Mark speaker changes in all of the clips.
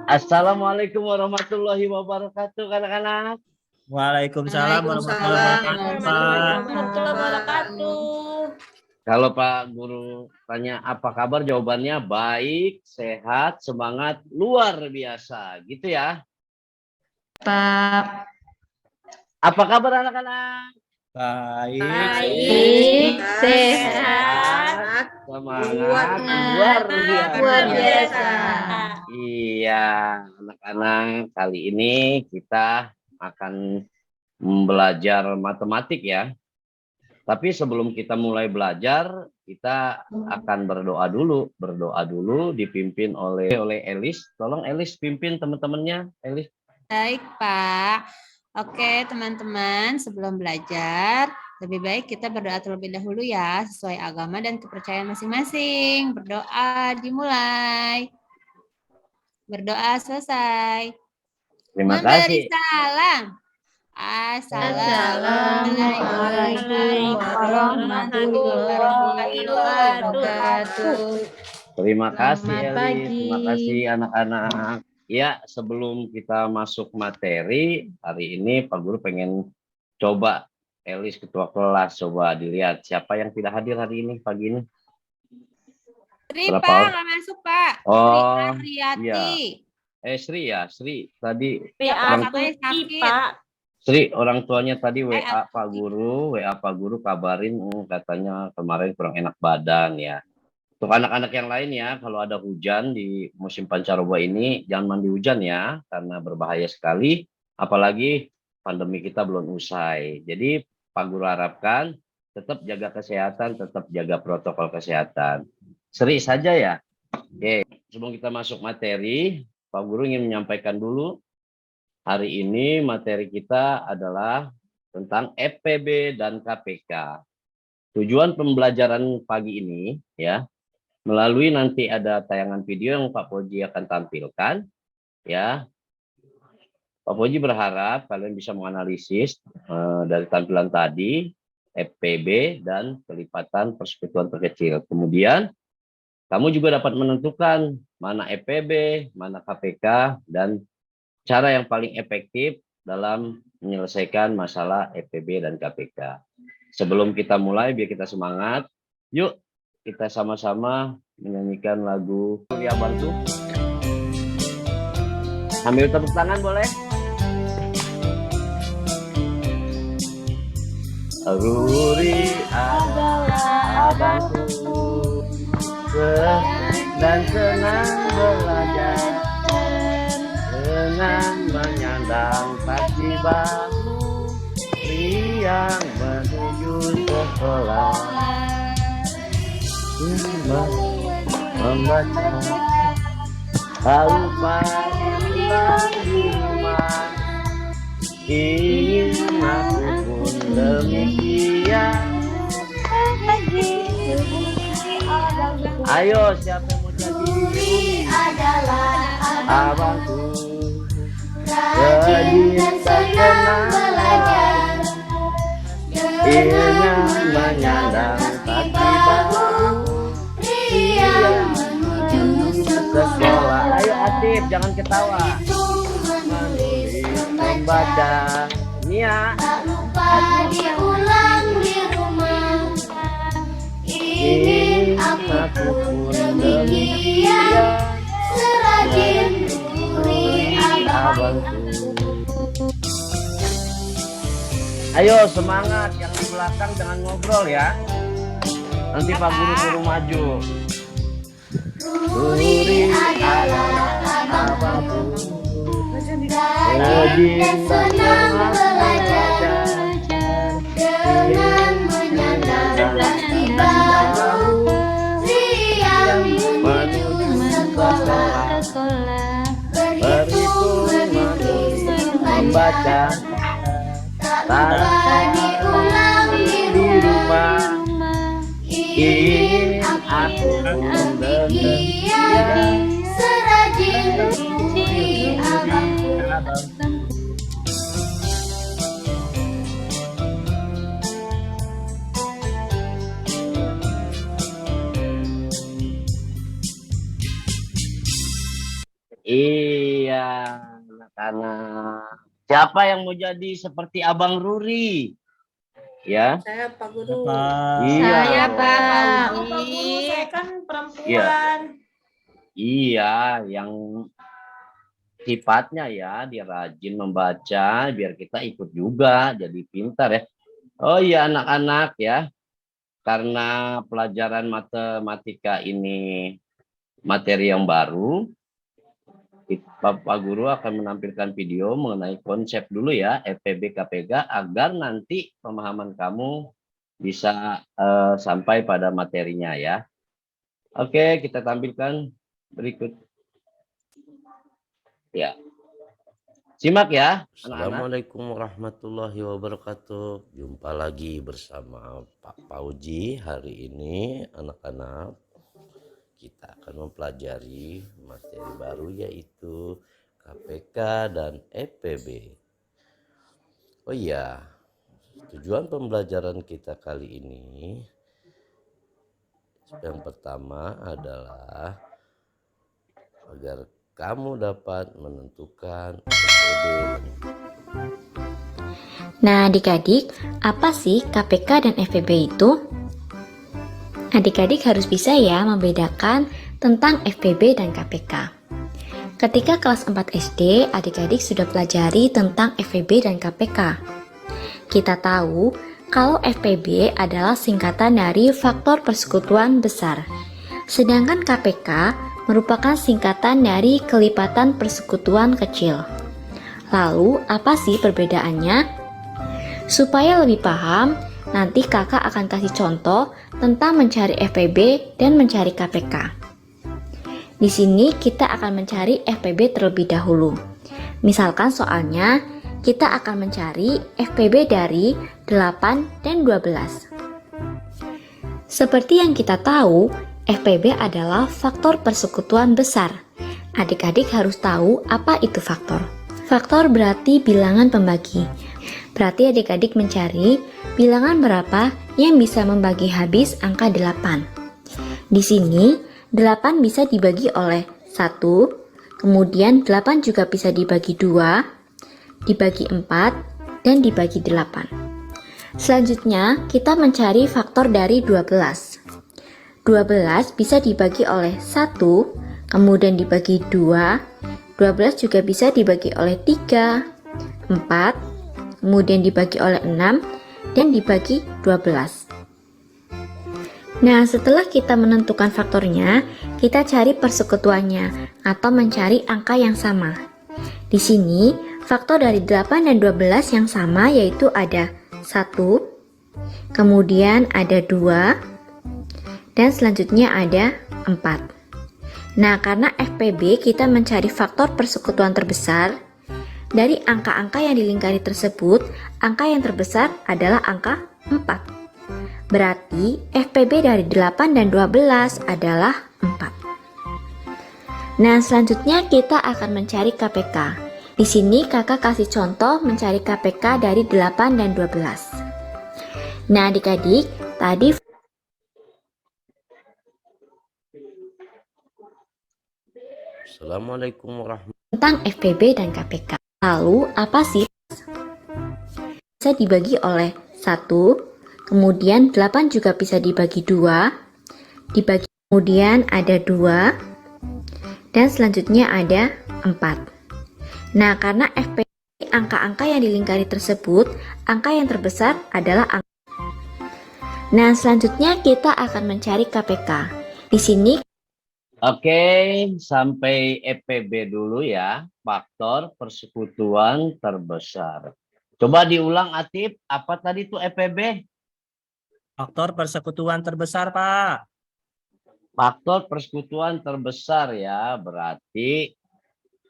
Speaker 1: Assalamualaikum warahmatullahi wabarakatuh, anak-anak.
Speaker 2: Waalaikumsalam warahmatullahi
Speaker 3: Waalaikumsalam
Speaker 2: wabarakatuh, Pak.
Speaker 3: warahmatullahi wabarakatuh.
Speaker 1: Kalau Pak Guru tanya apa kabar, jawabannya baik, sehat, semangat, luar biasa. Gitu ya.
Speaker 3: Pak.
Speaker 1: Apa kabar anak-anak?
Speaker 3: Baik, sehat,
Speaker 1: semangat, luar biasa. Iya, anak-anak, kali ini kita akan belajar matematik ya. Tapi sebelum kita mulai belajar, kita akan berdoa dulu dipimpin oleh Elis. Tolong Elis pimpin teman-temannya, Elis.
Speaker 4: Baik, Pak. Oke, teman-teman, sebelum belajar, lebih baik kita berdoa terlebih dahulu ya, sesuai agama dan kepercayaan masing-masing. Berdoa dimulai. Berdoa selesai.
Speaker 1: Terima
Speaker 4: Memberi
Speaker 1: kasih.
Speaker 4: salam. Assalamualaikum warahmatullahi wabarakatuh.
Speaker 1: Terima kasih
Speaker 3: Selamat
Speaker 1: Elis,
Speaker 3: pagi.
Speaker 1: terima kasih anak-anak. Ya, sebelum kita masuk materi, hari ini Pak Guru pengen coba Elis ketua kelas, coba dilihat siapa yang tidak hadir hari ini, pagi ini.
Speaker 4: Sri,
Speaker 1: Berapa
Speaker 4: Pak,
Speaker 1: orang?
Speaker 4: nggak masuk, Pak.
Speaker 1: Oh,
Speaker 4: Sri Ariati.
Speaker 1: Sri ya, Sri tadi
Speaker 4: Katanya sakit.
Speaker 3: Pak.
Speaker 1: Sri orang tuanya tadi WA Pak Guru kabarin katanya kemarin kurang enak badan ya. Untuk anak-anak yang lain ya, kalau ada hujan di musim pancaroba ini jangan mandi hujan ya, karena berbahaya sekali, apalagi pandemi kita belum usai. Jadi Pak Guru harapkan tetap jaga kesehatan, tetap jaga protokol kesehatan. Seri saja ya. Oke, sebelum kita masuk materi, Pak Guru ingin menyampaikan dulu, hari ini materi kita adalah tentang EPB dan KPK. Tujuan pembelajaran pagi ini ya, melalui nanti ada tayangan video yang Pak Poji akan tampilkan ya. Pak Poji berharap kalian bisa menganalisis dari tampilan tadi EPB dan kelipatan persekutuan terkecil. Kemudian kamu juga dapat menentukan mana EPB, mana KPK, dan cara yang paling efektif dalam menyelesaikan masalah EPB dan KPK. Sebelum kita mulai, biar kita semangat, yuk kita sama-sama menyanyikan lagu Mulia Bantu. Sambil tepuk tangan boleh? Ruri adalah abangku dan senang belajar dengan menyandang kaki bahu yang menuju sekolah. Membaca lalu pulang di rumah, ingin aku pun demikian. Ayo siapa yang mau jadi Umi? Abangku rajin dan senang belajar dengan menyandang kaki bahu ke sekolah. Ayo aktif, jangan ketawa. Menulis, membaca, Nia.
Speaker 5: Tak lupa diulang di rumah. Ingin aku pun demikian, serajin Ruri abangku.
Speaker 1: Ayo semangat, yang di belakang jangan ngobrol ya. Nanti Pak Guru suruh maju.
Speaker 5: Ruri adalah abangku, rajin dan senang belajar dengan menyandang kaki bahu siang menuju sekolah, berhitung menulis membaca, tak lupa diulang di rumah. Ingin aku pun demikian, serajin Ruri abangku.
Speaker 1: anak-anak. Siapa yang mau jadi seperti Abang Ruri? Ya.
Speaker 3: Saya Pak Guru.
Speaker 1: Iya.
Speaker 4: Saya Pak
Speaker 3: Aku Pak Guru,
Speaker 4: Udi.
Speaker 3: saya kan perempuan.
Speaker 1: Iya, yang sifatnya ya dia rajin membaca biar kita ikut juga jadi pintar ya. Oh iya anak-anak ya, karena pelajaran matematika ini materi yang baru, Pak Guru akan menampilkan video mengenai konsep dulu ya, FPB KPK, agar nanti pemahaman kamu bisa sampai pada materinya ya. Oke, kita tampilkan berikut. Ya. Simak ya, anak-anak.
Speaker 6: Assalamualaikum warahmatullahi wabarakatuh. Jumpa lagi bersama Pak Pauji. Hari ini anak-anak kita akan mempelajari materi baru yaitu KPK dan FPB. Oh iya, tujuan pembelajaran kita kali ini yang pertama adalah agar kamu dapat menentukan FPB.
Speaker 7: Nah, adik-adik, apa sih KPK dan FPB itu? Adik-adik harus bisa ya membedakan tentang FPB dan KPK. Ketika kelas 4 SD, adik-adik sudah pelajari tentang FPB dan KPK. Kita tahu kalau FPB adalah singkatan dari faktor persekutuan besar, sedangkan KPK merupakan singkatan dari kelipatan persekutuan kecil. Lalu, apa sih perbedaannya? Supaya lebih paham, nanti kakak akan kasih contoh tentang mencari FPB dan mencari KPK. Di sini kita akan mencari FPB terlebih dahulu. Misalkan soalnya, kita akan mencari FPB dari 8 dan 12. Seperti yang kita tahu, FPB adalah faktor persekutuan besar. Adik-adik harus tahu apa itu faktor. Faktor berarti bilangan pembagi. Berarti adik-adik mencari bilangan berapa yang bisa membagi habis angka 8. Di sini, 8 bisa dibagi oleh 1, kemudian 8 juga bisa dibagi 2, dibagi 4, dan dibagi 8. Selanjutnya, kita mencari faktor dari 12. 12 bisa dibagi oleh 1, kemudian dibagi 2, 12 juga bisa dibagi oleh 3, 4, kemudian dibagi oleh 6, dan dibagi 12. Nah, setelah kita menentukan faktornya, kita cari persekutuannya atau mencari angka yang sama. Di sini, faktor dari 8 dan 12 yang sama yaitu ada 1, kemudian ada 2, dan selanjutnya ada 4. Nah, karena FPB kita mencari faktor persekutuan terbesar, dari angka-angka yang dilingkari tersebut, angka yang terbesar adalah angka 4. Berarti FPB dari 8 dan 12 adalah 4. Nah, selanjutnya kita akan mencari KPK. Di sini kakak kasih contoh mencari KPK dari 8 dan 12. Nah, adik-adik, tadi
Speaker 6: Assalamualaikum warahmatullahi
Speaker 7: tentang FPB dan KPK. Lalu, apa sih? Bisa dibagi oleh 1, kemudian 8 juga bisa dibagi 2, dibagi kemudian ada 2, dan selanjutnya ada 4. Nah, karena FPB angka-angka yang dilingkari tersebut, angka yang terbesar adalah angka. Nah, selanjutnya kita akan mencari KPK. Di sini
Speaker 1: Oke, sampai FPB dulu ya, faktor persekutuan terbesar. Coba diulang Atif, apa tadi itu FPB?
Speaker 2: Faktor persekutuan terbesar, Pak.
Speaker 1: Faktor persekutuan terbesar ya, berarti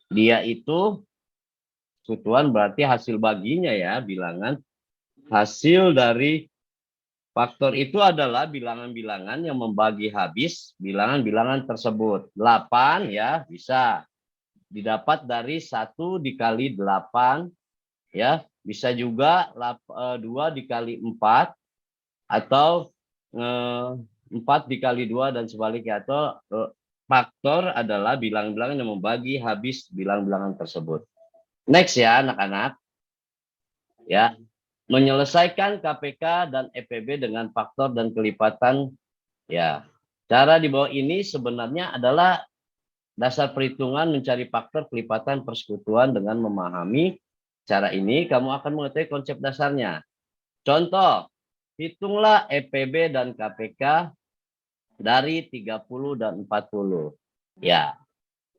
Speaker 1: dia itu persekutuan berarti hasil baginya ya, bilangan hasil dari faktor itu adalah bilangan-bilangan yang membagi habis bilangan-bilangan tersebut. 8 ya bisa didapat dari 1 dikali 8 ya. Bisa juga 2 dikali 4 atau 4 dikali 2 dan sebaliknya. Atau faktor adalah bilangan-bilangan yang membagi habis bilangan-bilangan tersebut. Next ya anak-anak. Ya, menyelesaikan KPK dan EPB dengan faktor dan kelipatan. Ya, cara di bawah ini sebenarnya adalah dasar perhitungan mencari faktor kelipatan persekutuan dengan memahami cara ini kamu akan mengetahui konsep dasarnya. Contoh, hitunglah EPB dan KPK dari 30 dan 40. Ya,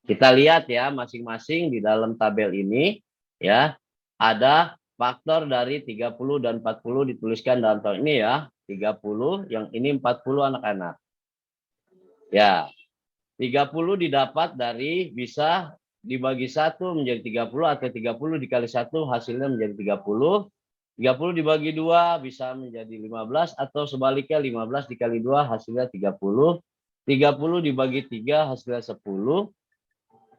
Speaker 1: kita lihat ya masing-masing di dalam tabel ini ya ada faktor dari 30 dan 40 dituliskan dalam tabel ini ya. 30, yang ini 40 anak-anak. Ya, 30 didapat dari bisa dibagi 1 menjadi 30 atau 30 dikali 1 hasilnya menjadi 30. 30 dibagi 2 bisa menjadi 15 atau sebaliknya 15 dikali 2 hasilnya 30. 30 dibagi 3 hasilnya 10.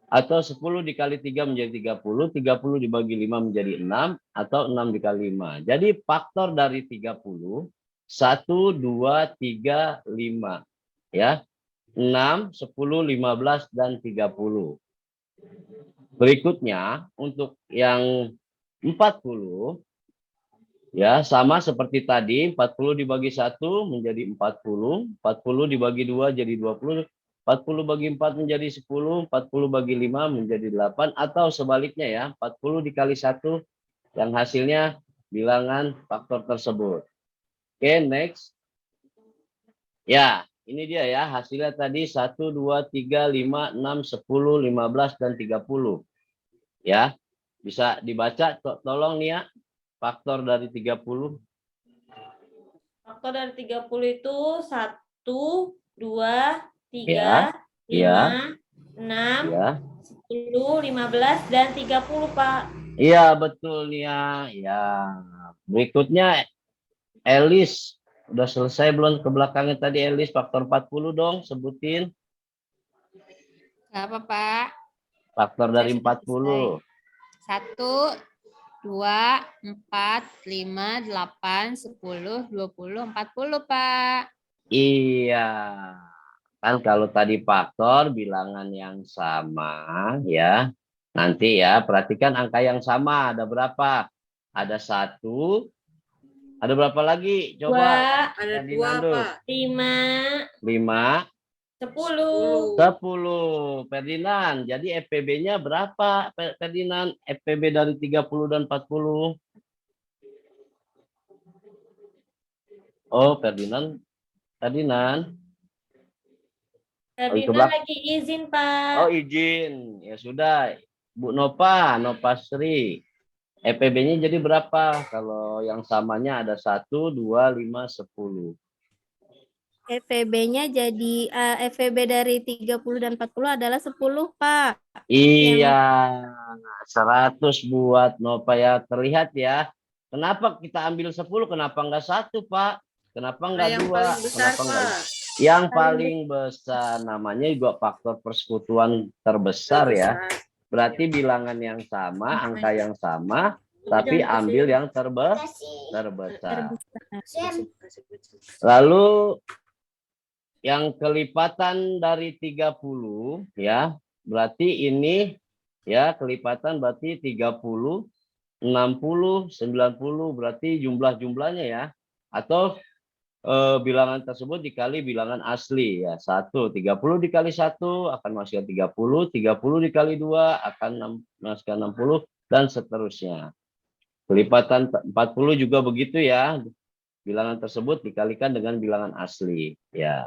Speaker 1: Atau 10 dikali 3 menjadi 30, 30 dibagi 5 menjadi 6, atau 6 dikali 5. Jadi faktor dari 30, 1, 2, 3, 5. Ya, 6, 10, 15, dan 30. Berikutnya, untuk yang 40, ya sama seperti tadi, 40 dibagi 1 menjadi 40, 40 dibagi 2 jadi 20, 40 bagi 4 menjadi 10, 40 bagi 5 menjadi 8, atau sebaliknya ya, 40 dikali 1 yang hasilnya bilangan faktor tersebut. Oke, next. Ya, ini dia ya, hasilnya tadi 1, 2, 3, 5, 6, 10, 15, dan 30. Ya, bisa dibaca, tolong nih ya, faktor dari 30.
Speaker 3: Faktor dari 30 itu 1, 2, 3,
Speaker 1: Ya.
Speaker 3: 5, 6,
Speaker 1: Ya.
Speaker 3: 10, 15, dan 30, Pak.
Speaker 1: Iya, betul ya. Ya. Berikutnya Elis. Udah selesai belum ke belakangnya tadi Elis? Faktor 40 dong, sebutin.
Speaker 4: Apa, Pak?
Speaker 1: Faktor dari 40.
Speaker 4: 1, 2, 4, 5, 8, 10, 20, 40, Pak.
Speaker 1: Iya. Kan kalau tadi faktor bilangan yang sama ya. Nanti ya, perhatikan angka yang sama. Ada berapa? Ada 1. Ada berapa lagi? Coba.
Speaker 3: 2, ada 2, Pak. 5,
Speaker 1: 5.
Speaker 3: 10.
Speaker 1: 10. Ferdinand. Jadi EPB-nya berapa, Ferdinand? EPB dari 30 dan 40. Oh, Ferdinand.
Speaker 3: Ferdinand lagi izin, Pak.
Speaker 1: Oh, izin. Ya sudah. Bu Nova Sri. EPB-nya jadi berapa? Kalau yang samanya ada 1, 2, 5, 10.
Speaker 8: EPB-nya jadi EPB dari 30 dan 40 adalah 10, Pak.
Speaker 1: Iya, 100 buat Nova ya. Terlihat ya. Kenapa kita ambil 10? Kenapa enggak 1, Pak? Kenapa enggak 2?
Speaker 3: Paling besar,
Speaker 1: Kenapa enggak?
Speaker 3: Pak.
Speaker 1: Yang paling besar namanya juga faktor persekutuan terbesar ya. Berarti bilangan yang sama, angka yang sama, tapi ambil yang terbesar. Lalu yang kelipatan dari 30 ya, berarti ini ya kelipatan berarti 30, 60, 90 berarti jumlah-jumlahnya ya. Atau bilangan tersebut dikali bilangan asli ya. 1, 30 dikali 1 akan menghasilkan 30, 30 dikali 2 akan menghasilkan 60 dan seterusnya. Kelipatan 40 juga begitu ya. Bilangan tersebut dikalikan dengan bilangan asli ya.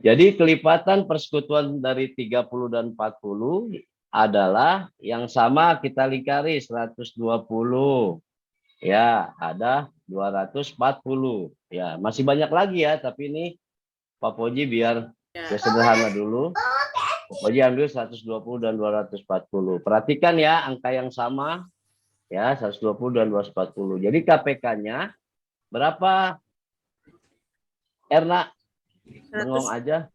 Speaker 1: Jadi kelipatan persekutuan dari 30 dan 40 adalah yang sama kita lingkari 120. Ya, ada 240. Ya, masih banyak lagi ya, tapi ini Pak Poji biar sederhana dulu. Pak Poji ambil 120 dan 240. Perhatikan ya angka yang sama. Ya, 120 dan 240. Jadi KPK-nya berapa? Erna, bengong aja.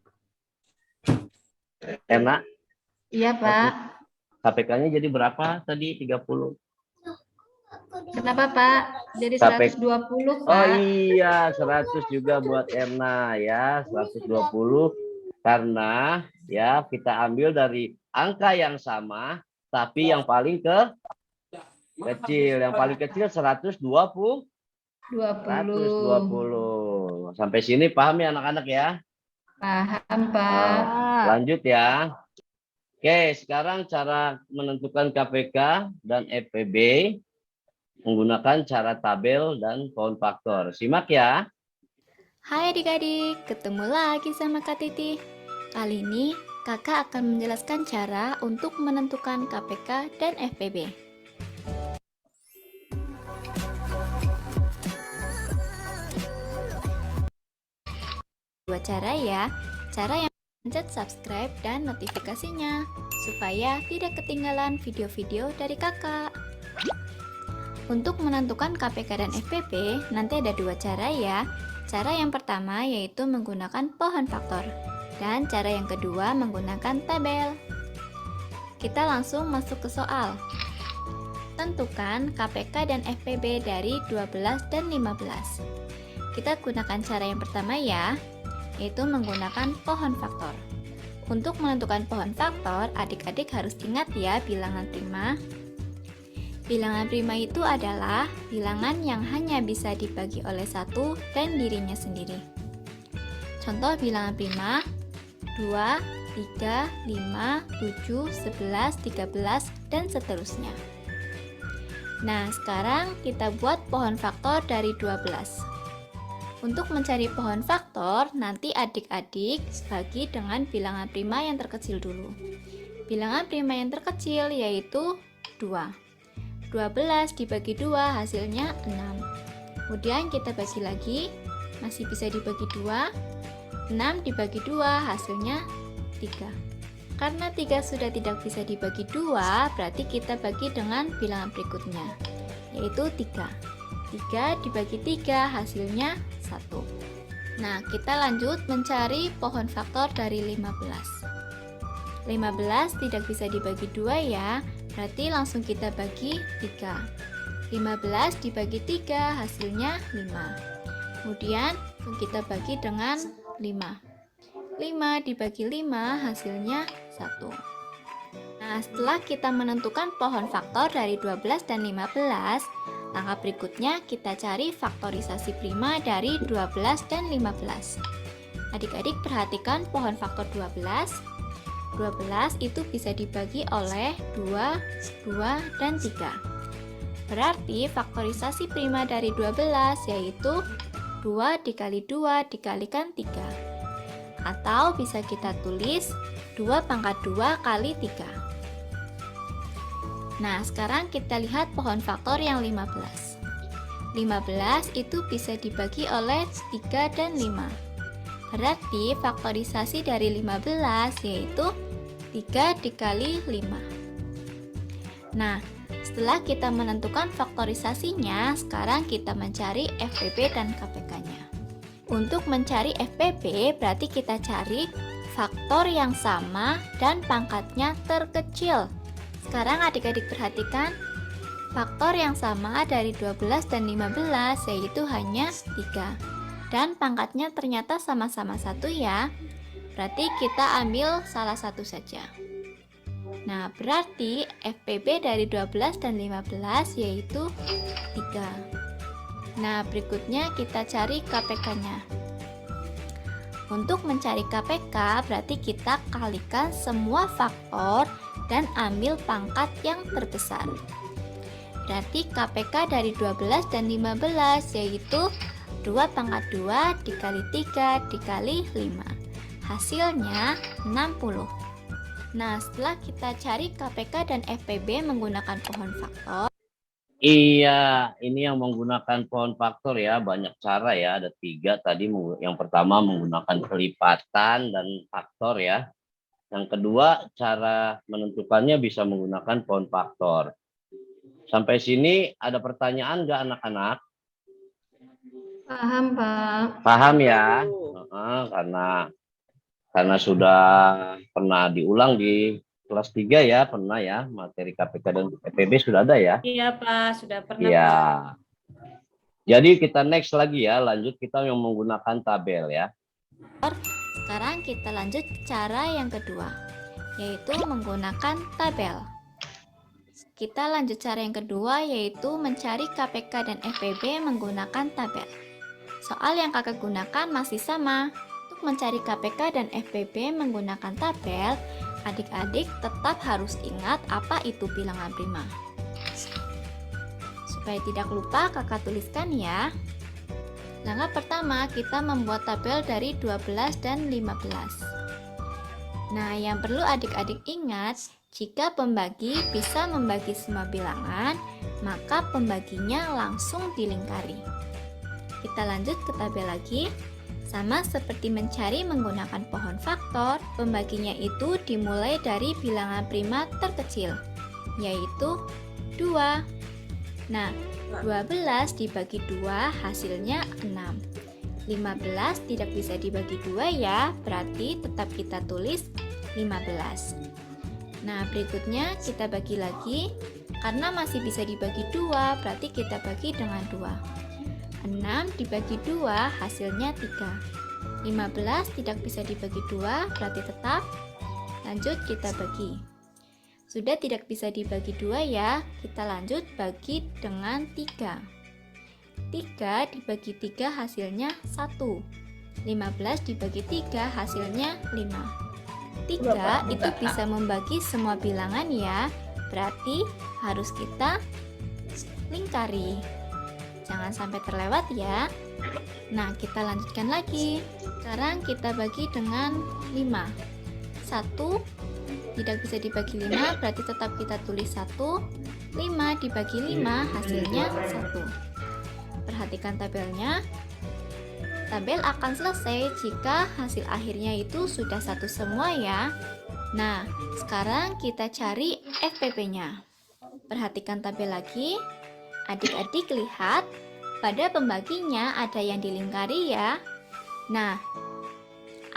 Speaker 1: Erna?
Speaker 3: Iya, Pak.
Speaker 1: KPK-nya jadi berapa tadi? 30.
Speaker 3: Kenapa, Pak? Jadi 120, Pak.
Speaker 1: Oh iya, 100 juga buat Erna ya, 120 karena ya kita ambil dari angka yang sama tapi yang paling kecil. Yang paling kecil 120. 120. Sampai sini paham ya anak-anak ya?
Speaker 3: Paham, Pak.
Speaker 1: Lanjut ya. Oke, sekarang cara menentukan KPK dan FPB menggunakan cara tabel dan pohon faktor. Simak ya.
Speaker 7: Hai adik-adik, ketemu lagi sama Kak Titi. Kali ini kakak akan menjelaskan cara untuk menentukan KPK dan FPB. Dua cara ya, cara yang pencet subscribe dan notifikasinya, supaya tidak ketinggalan video-video dari kakak. Untuk menentukan KPK dan FPB, nanti ada dua cara ya. Cara yang pertama yaitu menggunakan pohon faktor, dan cara yang kedua menggunakan tabel. Kita langsung masuk ke soal. Tentukan KPK dan FPB dari 12 dan 15. Kita gunakan cara yang pertama ya, yaitu menggunakan pohon faktor. Untuk menentukan pohon faktor, adik-adik harus ingat ya bilangan prima. Bilangan prima itu adalah bilangan yang hanya bisa dibagi oleh satu dan dirinya sendiri. Contoh bilangan prima 2, 3, 5, 7, 11, 13, dan seterusnya. Nah, sekarang kita buat pohon faktor dari 12. Untuk mencari pohon faktor, nanti adik-adik bagi dengan bilangan prima yang terkecil dulu. Bilangan prima yang terkecil yaitu 2. 12 dibagi 2 hasilnya 6. Kemudian kita bagi lagi, masih bisa dibagi 2. 6 dibagi 2 hasilnya 3. Karena 3 sudah tidak bisa dibagi 2, berarti kita bagi dengan bilangan berikutnya, yaitu 3. 3 dibagi 3 hasilnya 1. Nah, kita lanjut mencari pohon faktor dari 15. 15 tidak bisa dibagi 2 ya, berarti langsung kita bagi 3. 15 dibagi 3 hasilnya 5. Kemudian kita bagi dengan 5. 5 dibagi 5 hasilnya 1. Nah, setelah kita menentukan pohon faktor dari 12 dan 15, langkah berikutnya kita cari faktorisasi prima dari 12 dan 15. Adik-adik perhatikan pohon faktor 12. 12 itu bisa dibagi oleh 2, 2, dan 3. Berarti faktorisasi prima dari 12 yaitu 2 dikali 2 dikalikan 3. Atau bisa kita tulis 2 pangkat 2 kali 3. Nah, sekarang kita lihat pohon faktor yang 15. 15 itu bisa dibagi oleh 3 dan 5. Berarti faktorisasi dari 15 yaitu 3 dikali 5. Nah, setelah kita menentukan faktorisasinya, sekarang kita mencari FPB dan KPK-nya. Untuk mencari FPB, berarti kita cari faktor yang sama dan pangkatnya terkecil. Sekarang adik-adik perhatikan, faktor yang sama dari 12 dan 15 yaitu hanya 3. Dan pangkatnya ternyata sama-sama 1 ya. Berarti kita ambil salah satu saja. Nah, berarti FPB dari 12 dan 15 yaitu 3. Nah, berikutnya kita cari KPK-nya. Untuk mencari KPK, berarti kita kalikan semua faktor dan ambil pangkat yang terbesar. Berarti KPK dari 12 dan 15 yaitu 2 pangkat 2 dikali 3 dikali 5. Hasilnya 60. Nah, setelah kita cari KPK dan FPB menggunakan pohon faktor.
Speaker 1: Iya, ini yang menggunakan pohon faktor ya, banyak cara ya, ada 3 tadi. Yang pertama menggunakan kelipatan dan faktor ya. Yang kedua, cara menentukannya bisa menggunakan pohon faktor. Sampai sini ada pertanyaan nggak anak-anak?
Speaker 3: Paham, Pak.
Speaker 1: Paham ya? Karena sudah pernah diulang di kelas 3 ya, pernah ya, materi KPK dan FPB sudah ada ya?
Speaker 3: Iya, Pak, sudah pernah.
Speaker 1: Iya.
Speaker 3: Pak.
Speaker 1: Jadi kita next lagi ya, lanjut kita yang menggunakan tabel ya.
Speaker 7: Sekarang kita lanjut ke cara yang kedua, yaitu menggunakan tabel. kita lanjut cara yang kedua, yaitu mencari KPK dan FPB menggunakan tabel. Soal yang kakak gunakan masih sama. Untuk mencari KPK dan FPB menggunakan tabel, adik-adik tetap harus ingat apa itu bilangan prima. Supaya tidak lupa, kakak tuliskan ya. Langkah pertama, kita membuat tabel dari 12 dan 15. Nah, yang perlu adik-adik ingat, jika pembagi bisa membagi semua bilangan, maka pembaginya langsung dilingkari. Kita lanjut ke tabel lagi. Sama seperti mencari menggunakan pohon faktor, pembaginya itu dimulai dari bilangan prima terkecil, yaitu 2. Nah, 12 dibagi 2 hasilnya 6. 15 tidak bisa dibagi 2 ya, berarti tetap kita tulis 15. Nah, berikutnya kita bagi lagi. Karena masih bisa dibagi 2, berarti kita bagi dengan 2. 6 dibagi 2 hasilnya 3. 15 tidak bisa dibagi 2, berarti tetap. Lanjut kita bagi. Sudah tidak bisa dibagi 2 ya, kita lanjut bagi dengan 3. 3 dibagi 3 hasilnya 1. 15 dibagi 3 hasilnya 5. 3 itu bisa membagi semua bilangan ya, berarti harus kita lingkari. Jangan sampai terlewat ya. Nah, kita lanjutkan lagi. Sekarang kita bagi dengan 5. 1 tidak bisa dibagi 5, berarti tetap kita tulis 1. 5 dibagi 5 hasilnya 1. Perhatikan tabelnya. Tabel akan selesai jika hasil akhirnya itu sudah 1 semua ya. Nah, sekarang kita cari FPP-nya. Perhatikan tabel lagi. Adik-adik lihat, pada pembaginya ada yang dilingkari ya. Nah,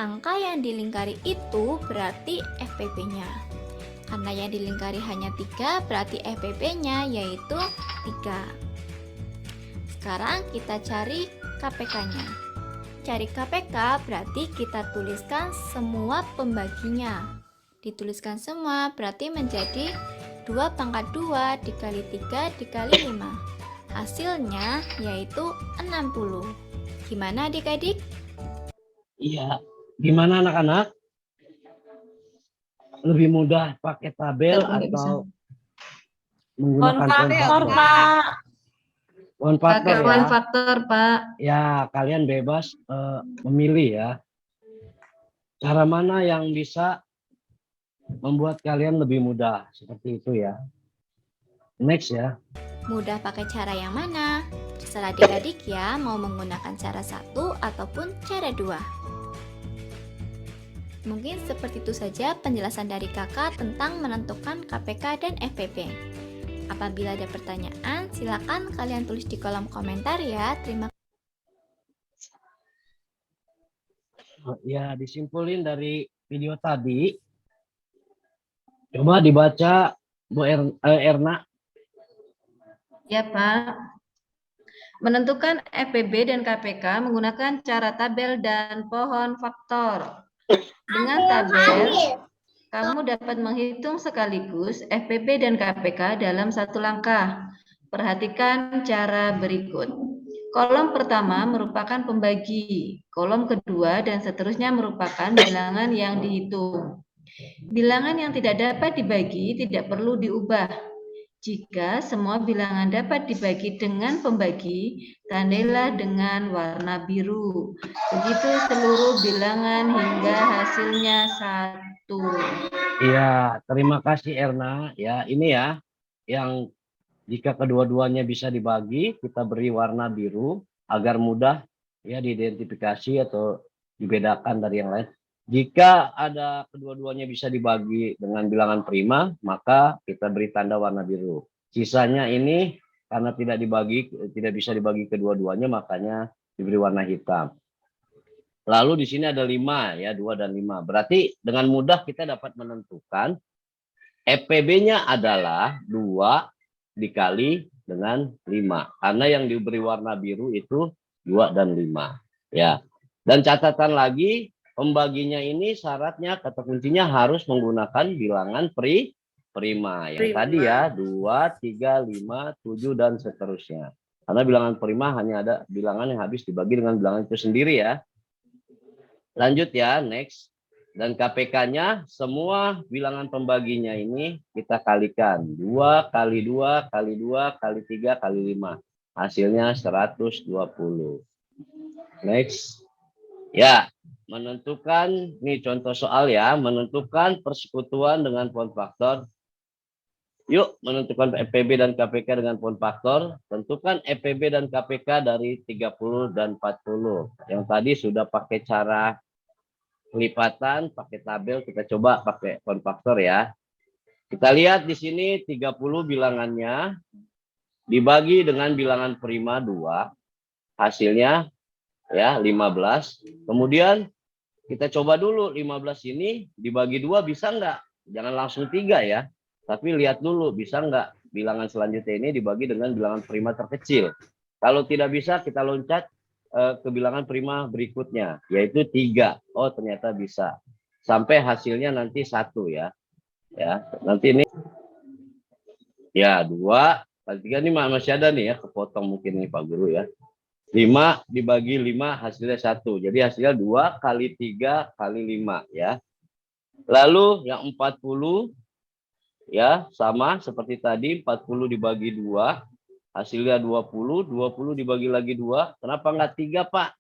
Speaker 7: angka yang dilingkari itu berarti FPP-nya. Karena yang dilingkari hanya 3, berarti FPP-nya yaitu 3. Sekarang kita cari KPK-nya. Cari KPK berarti kita tuliskan semua pembaginya. Dituliskan semua berarti menjadi 2 pangkat 2 dikali 3 dikali 5. Hasilnya yaitu 60. Gimana adik-adik?
Speaker 1: Iya. Gimana anak-anak? Lebih mudah pakai tabel atau menggunakan pohon faktor, Pak? Pohon faktor ya.
Speaker 3: Pohon faktor, Pak.
Speaker 1: Ya, kalian bebas memilih ya. Cara mana yang bisa membuat kalian lebih mudah, seperti itu ya. Next ya.
Speaker 7: Mudah pakai cara yang mana? Terserah adik-adik ya, mau menggunakan cara 1 ataupun cara 2. Mungkin seperti itu saja penjelasan dari kakak tentang menentukan KPK dan FPP. Apabila ada pertanyaan, silakan kalian tulis di kolom komentar ya. Terima kasih.
Speaker 1: Ya, disimpulin dari video tadi. Coba dibaca Bu Erna.
Speaker 3: Ya, Pak. Menentukan FPB dan KPK menggunakan cara tabel dan pohon faktor. Dengan tabel, kamu dapat menghitung sekaligus FPB dan KPK dalam satu langkah. Perhatikan cara berikut. Kolom pertama merupakan pembagi, kolom kedua dan seterusnya merupakan bilangan yang dihitung. Bilangan yang tidak dapat dibagi tidak perlu diubah. Jika semua bilangan dapat dibagi dengan pembagi, tandailah dengan warna biru. Begitu seluruh bilangan hingga hasilnya 1.
Speaker 1: Iya, terima kasih Erna. Ya, ini ya yang jika kedua-duanya bisa dibagi, kita beri warna biru agar mudah ya diidentifikasi atau dibedakan dari yang lain. Jika ada kedua-duanya bisa dibagi dengan bilangan prima, maka kita beri tanda warna biru. Sisanya ini karena tidak bisa dibagi kedua-duanya, makanya diberi warna hitam. Lalu di sini ada 5 ya, 2 dan 5. Berarti dengan mudah kita dapat menentukan FPB-nya adalah 2 dikali dengan 5. Karena yang diberi warna biru itu 2 dan 5. Ya. Dan catatan lagi, pembaginya ini syaratnya kata kuncinya harus menggunakan bilangan prima. Yang tadi ya 2, 3, 5, 7 dan seterusnya. Karena bilangan prima hanya ada bilangan yang habis dibagi dengan bilangan itu sendiri ya. Lanjut ya, next. Dan KPK-nya semua bilangan pembaginya ini kita kalikan. 2 kali 2 kali 2 kali 3 kali 5. Hasilnya 120. Next. Ya, menentukan, ini contoh soal ya, menentukan persekutuan dengan pohon faktor. Yuk, menentukan EPB dan KPK dengan pohon faktor. Tentukan EPB dan KPK dari 30 dan 40. Yang tadi sudah pakai cara kelipatan, pakai tabel, kita coba pakai pohon faktor ya. Kita lihat di sini 30 bilangannya dibagi dengan bilangan prima 2. Hasilnya ya 15. Kemudian kita coba dulu 15 ini dibagi 2 bisa enggak? Jangan langsung 3 ya. Tapi lihat dulu bisa enggak bilangan selanjutnya ini dibagi dengan bilangan prima terkecil. Kalau tidak bisa kita loncat ke bilangan prima berikutnya, yaitu 3. Oh, ternyata bisa. Sampai hasilnya nanti 1 ya. Ya, nanti ini ya 2 kali 3 ini masih ada nih ya, kepotong mungkin nih Pak Guru ya. 5 dibagi 5 hasilnya 1. Jadi hasilnya 2 kali 3 kali 5 ya. Lalu yang 40 ya sama seperti tadi, 40 dibagi 2. Hasilnya 20, 20 dibagi lagi 2. Kenapa enggak 3, Pak?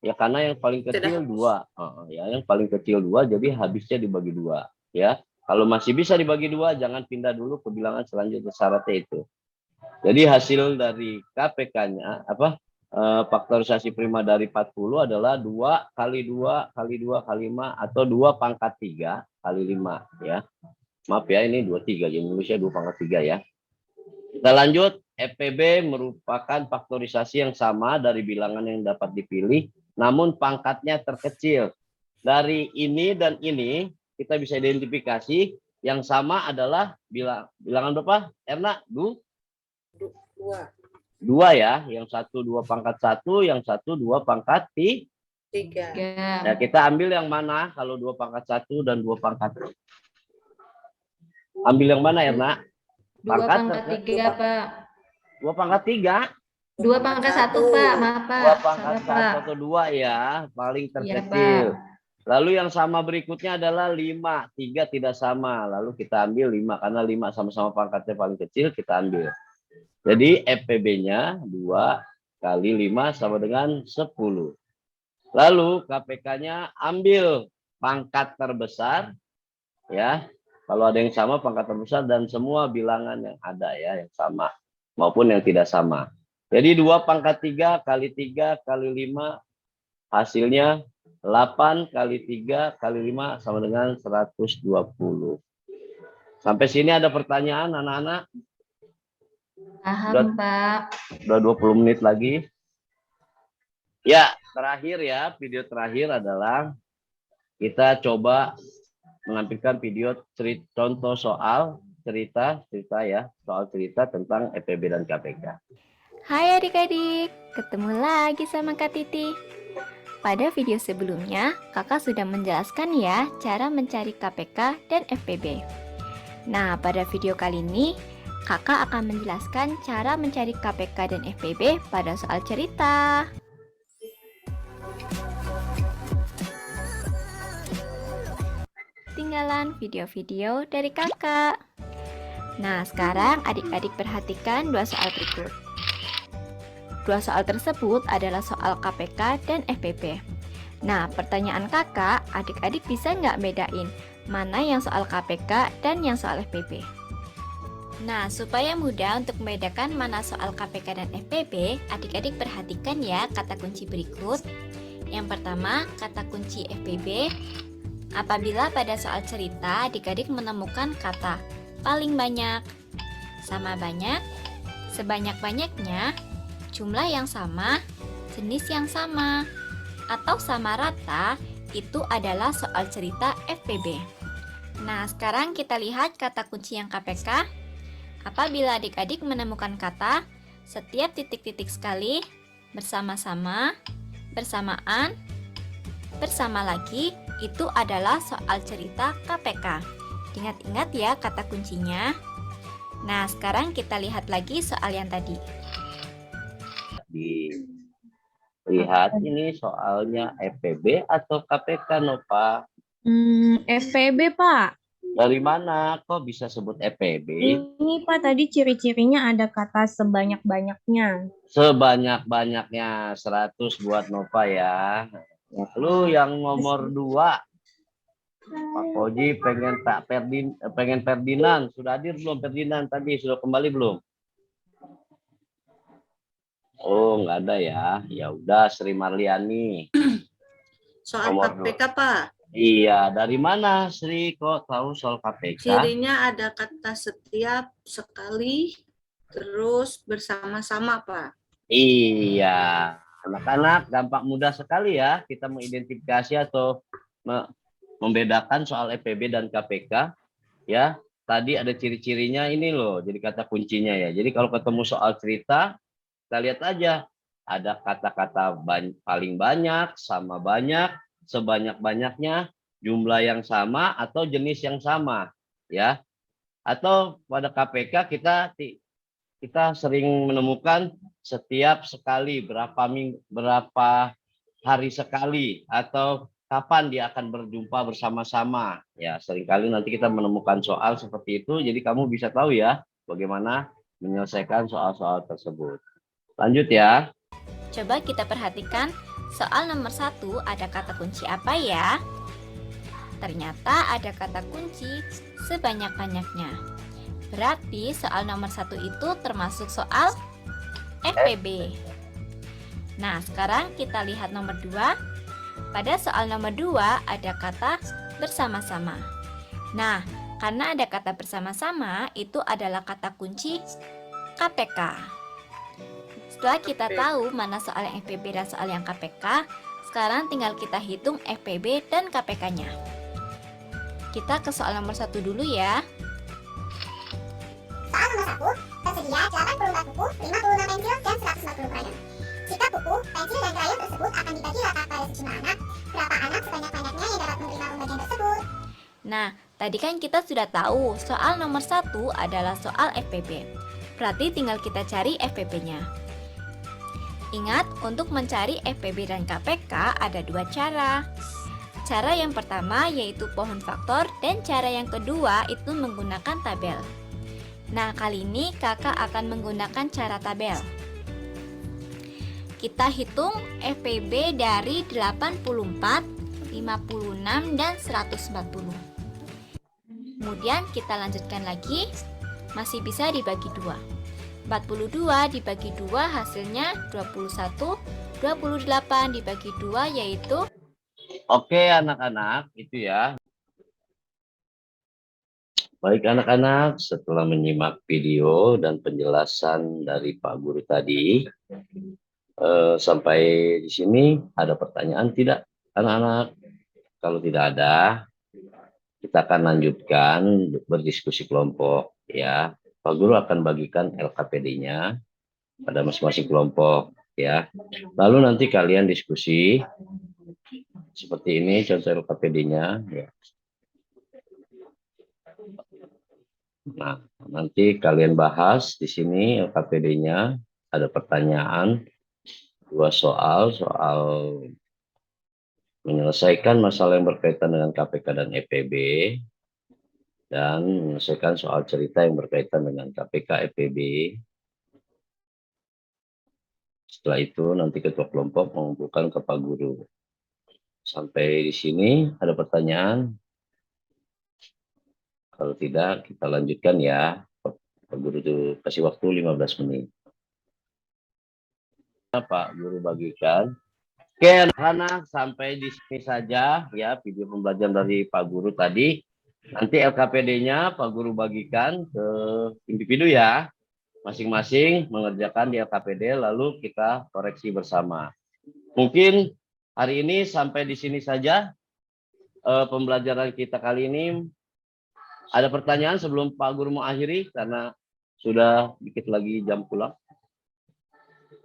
Speaker 1: Ya karena yang paling kecil 2. Ya, yang paling kecil 2, jadi habisnya dibagi 2. Ya, kalau masih bisa dibagi 2, jangan pindah dulu ke bilangan selanjutnya syaratnya itu. Jadi hasil dari KPK-nya, faktorisasi prima dari 40 adalah 2 kali 2 kali 2 kali 5 atau 2 pangkat 3 kali 5. Ya. Maaf ya, ini 23, jadi nulisnya 2 pangkat 3 ya. Kita lanjut. EPB merupakan faktorisasi yang sama dari bilangan yang dapat dipilih, namun pangkatnya terkecil. Dari ini dan ini, kita bisa identifikasi yang sama adalah bilangan berapa? Erna? 2 ya. Yang satu 2 pangkat 1, yang satu 2 pangkat 3. Nah, kita ambil yang mana kalau 2 pangkat 1 dan 2 pangkat? Ambil yang mana, Erna?
Speaker 3: 2 pangkat 3, Pak.
Speaker 1: 2 pangkat 3.
Speaker 3: 2 pangkat 1, Pak. Maaf, Pak.
Speaker 1: 2 pangkat 1 atau 2 ya, paling terkecil. Lalu yang sama berikutnya adalah 5. 3 tidak sama. Lalu kita ambil 5 karena 5 sama-sama pangkatnya paling kecil, kita ambil. Jadi EPB-nya 2 kali 5 sama dengan 10. Lalu KPK-nya ambil pangkat terbesar ya. Kalau ada yang sama pangkat terbesar dan semua bilangan yang ada ya yang sama maupun yang tidak sama. Jadi 2 pangkat 3 kali 3 kali 5 hasilnya 8 kali 3 kali 5 sama dengan 120. Sampai sini ada pertanyaan anak-anak?
Speaker 3: Paham, Pak.
Speaker 1: Udah 20 menit lagi. Ya, terakhir ya, video terakhir adalah kita coba mengampilkan video contoh soal cerita ya, soal cerita tentang EPB dan KPK.
Speaker 7: Hai adik-adik, ketemu lagi sama Kak Titi. Pada video sebelumnya, kakak sudah menjelaskan ya cara mencari KPK dan FPB. Nah, pada video kali ini, kakak akan menjelaskan cara mencari KPK dan FPB pada soal cerita. Tinggalan video-video dari kakak. Nah, sekarang adik-adik perhatikan 2 soal berikut. 2 soal tersebut adalah soal KPK dan FPB. Nah, pertanyaan kakak, adik-adik bisa nggak bedain mana yang soal KPK dan yang soal FPB? Nah, supaya mudah untuk membedakan mana soal KPK dan FPB, adik-adik perhatikan ya kata kunci berikut. Yang pertama, kata kunci FPB. Apabila pada soal cerita adik-adik menemukan kata paling banyak, sama banyak, sebanyak-banyaknya, jumlah yang sama, jenis yang sama, atau sama rata, itu adalah soal cerita FPB. Nah, sekarang kita lihat kata kunci yang KPK. Apabila adik-adik menemukan kata setiap titik-titik sekali, bersama-sama, bersamaan, bersama lagi, itu adalah soal cerita KPK. Ingat-ingat ya kata kuncinya. Nah, sekarang kita lihat lagi soal yang tadi.
Speaker 1: Lihat ini soalnya FPB atau KPK, Nova?
Speaker 8: FPB, Pak.
Speaker 1: Dari mana kok bisa sebut FPB?
Speaker 8: Ini, Pak, tadi ciri-cirinya ada kata sebanyak-banyaknya.
Speaker 1: Sebanyak-banyaknya 100 buat Nova ya. Lalu yang nomor 2, Pak Koji pengen Ferdinand. Sudah hadir belum Ferdinand tadi? Sudah kembali belum? Oh, nggak ada ya. Ya udah, Sri Marliani.
Speaker 9: Soal
Speaker 1: Nomor
Speaker 9: KPK, Pak.
Speaker 1: Iya, dari mana Sri kok tahu soal KPK?
Speaker 9: Cirinya ada kata setiap, sekali, terus bersama-sama, Pak.
Speaker 1: Iya, anak-anak gampang mudah sekali ya kita mengidentifikasi atau membedakan soal FPB dan KPK. Ya, tadi ada ciri-cirinya ini loh, jadi kata kuncinya ya. Jadi kalau ketemu soal cerita, kita lihat aja ada kata-kata paling banyak, sama banyak, sebanyak-banyaknya, jumlah yang sama atau jenis yang sama, ya. Atau pada KPK kita sering menemukan setiap sekali, berapa hari sekali, atau kapan dia akan berjumpa bersama-sama. Ya, seringkali nanti kita menemukan soal seperti itu, jadi kamu bisa tahu ya bagaimana menyelesaikan soal-soal tersebut. Lanjut ya.
Speaker 7: Coba kita perhatikan soal nomor 1 ada kata kunci apa ya? Ternyata ada kata kunci sebanyak-banyaknya. Berarti soal nomor 1 itu termasuk soal FPB. Nah, sekarang kita lihat nomor 2. Pada soal nomor 2 ada kata bersama-sama. Nah, karena ada kata bersama-sama, itu adalah kata kunci KPK. Setelah kita tahu mana soal yang FPB dan soal yang KPK, sekarang tinggal kita hitung FPB dan KPK-nya. Kita ke soal nomor 1 dulu ya.
Speaker 5: Soal nomor 1, tersedia 84 buku, 56 pensil, dan 140 krayon. Jika buku, pensil, dan krayon tersebut akan dibagi rata pada sejumlah anak, berapa anak sebanyak-banyaknya yang dapat menerima pembagian tersebut?
Speaker 7: Nah, tadi kan kita sudah tahu soal nomor 1 adalah soal FPB. Berarti tinggal kita cari FPB-nya. Ingat, untuk mencari FPB dan KPK ada 2 cara. Cara yang pertama yaitu pohon faktor dan cara yang kedua itu menggunakan tabel. Nah, kali ini kakak akan menggunakan cara tabel. Kita hitung FPB dari 84, 56, dan 140. Kemudian kita lanjutkan lagi, masih bisa dibagi 2. 42 dibagi 2 hasilnya 21, 28 dibagi 2 yaitu.
Speaker 1: Oke anak-anak, itu ya. Baik anak-anak, setelah menyimak video dan penjelasan dari Pak Guru tadi, sampai di sini ada pertanyaan tidak anak-anak? Kalau tidak ada, kita akan lanjutkan berdiskusi kelompok ya. Pak Guru akan bagikan LKPD-nya pada masing-masing kelompok ya. Lalu nanti kalian diskusi seperti ini contoh LKPD-nya ya. Nah, nanti kalian bahas di sini LKPD-nya, ada pertanyaan 2 soal menyelesaikan masalah yang berkaitan dengan KPK dan FPB, dan menyelesaikan soal cerita yang berkaitan dengan KPK FPB. Setelah itu nanti ketua kelompok mengumpulkan ke Pak Guru. Sampai di sini ada pertanyaan? Kalau tidak, kita lanjutkan ya. Pak Guru itu kasih waktu 15 menit. Pak Guru bagikan. Oke anak-anak, sampai di sini saja ya video pembelajaran dari Pak Guru tadi. Nanti LKPD-nya Pak Guru bagikan ke individu ya. Masing-masing mengerjakan di LKPD, lalu kita koreksi bersama. Mungkin hari ini sampai di sini saja pembelajaran kita kali ini. Ada pertanyaan sebelum Pak Guru mau akhiri karena sudah dikit lagi jam pulang.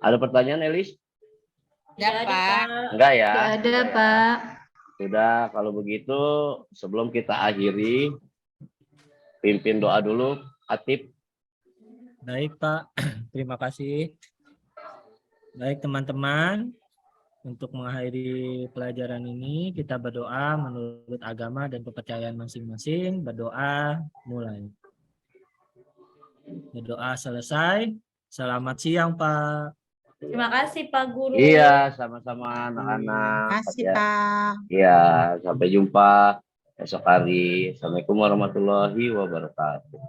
Speaker 1: Ada pertanyaan, Elis?
Speaker 4: Ada, Pak.
Speaker 1: Enggak ya?
Speaker 3: Tidak ada, Pak.
Speaker 1: Sudah, kalau begitu sebelum kita akhiri, pimpin doa dulu, Atip.
Speaker 2: Baik, Pak. Terima kasih. Baik, teman-teman. Untuk mengakhiri pelajaran ini, kita berdoa menurut agama dan kepercayaan masing-masing. Berdoa mulai. Berdoa selesai. Selamat siang, Pak.
Speaker 8: Terima kasih Pak Guru.
Speaker 1: Iya, sama-sama anak-anak.
Speaker 9: Makasih,
Speaker 1: Ya.
Speaker 9: Pak.
Speaker 1: Iya, sampai jumpa esok hari. Assalamualaikum warahmatullahi wabarakatuh.